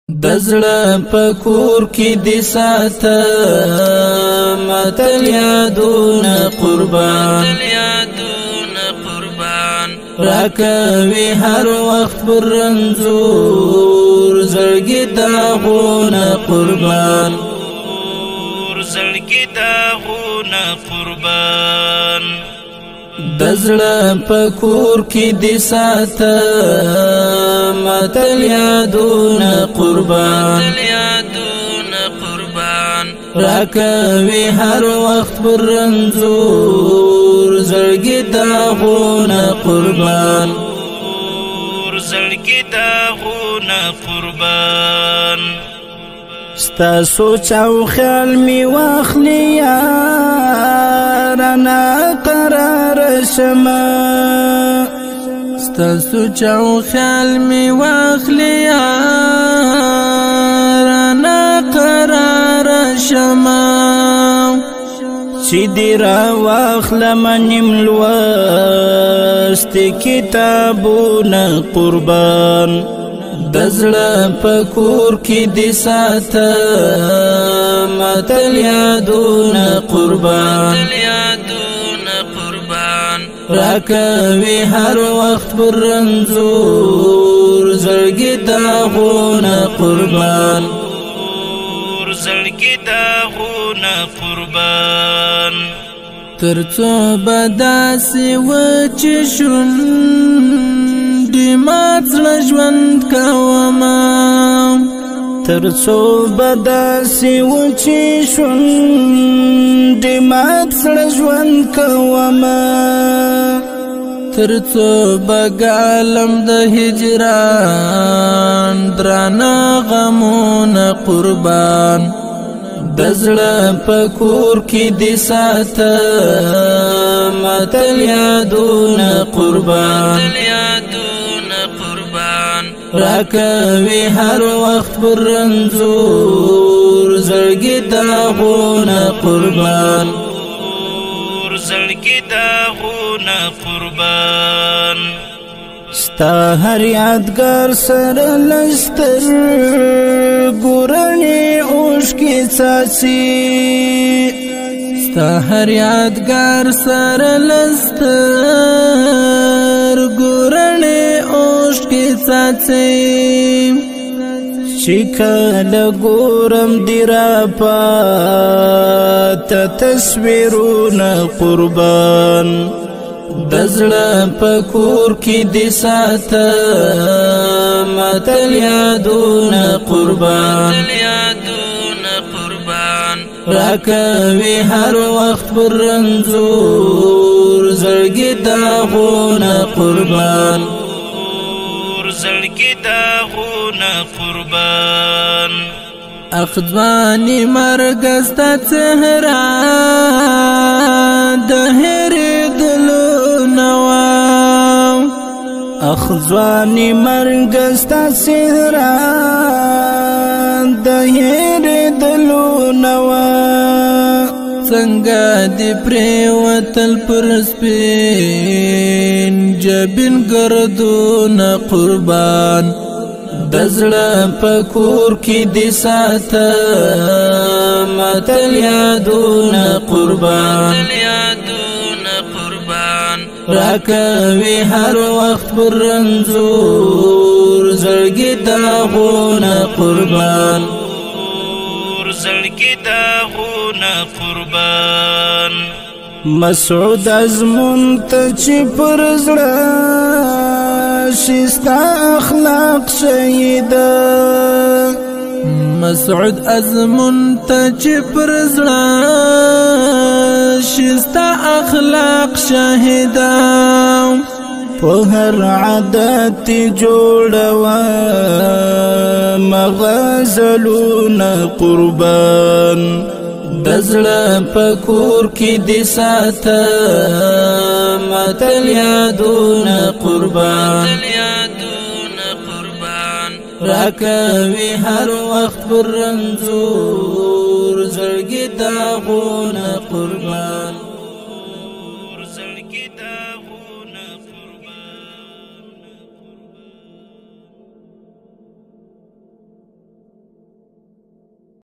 دزړه پکور کې دې ساته متل یادونه قربان راکوي هر وخت پر رنځور زړګي داغونه قربان دزړه پکور کې دې ساته متل یادونه قربان راکوي هر وخت پر رنځور زړګي داغونه قربان ستا سوچ او خیال می واخلی یارنا قرار شما ستا سوچ او خیال می واخلی یارنا قرار شما چی دی را واخلم نیم لوست کتابونه قربان دزړه پکور کې دې ساته متل یادونه قربان راکوي هر وخت پر رنځور زړګي داغونه قربان ترڅو به داسې وچې شونډې مات زړه ژوند کومه ترڅو به داسې وچې شونډې مات زړه ژوند کومه ترڅو به ګالم د هجران درانه غمونه قربان دزړه پکور کې دې ساته متل یادونه قربان راکوي هر وخت پر رنځور زړګي داغونه قربان ستا هر یادګار سره لستر ګورنې اوښکې څاڅي ستا هر یادګار سره لستر ګورنې اوښکې څاڅي چې کله ګورم دې راپاته تصویرونه قربان دزړه پکور کې دې ساته متل یادونه قربان راکوي هر وخت پر رنځور زړګي داغونه قربان اخځواني مرګ ستا څهره د هېرېدلو اخځواني مرګ ستا څهره د هېرېدلو نوه څنګه دې پرېوتل پر سپین جبین ګردونه قربان دزړه پکور کې دې ساته متل یادونه قربان راکوي هر وخت پر رنځور زړګي داغونه قربان مسعود ازمون ته چې پر زړه شي ستا اخلاق شهیده مسعود ازمون ته چې پر زړه شي ستا اخلاق شهیده په هر عادت جوړوه مغزلونه قربان دزړه پکور کې دې ساته متل یادونه قربان راکوي هر وخت پر رنځور زړګي داغونه قربان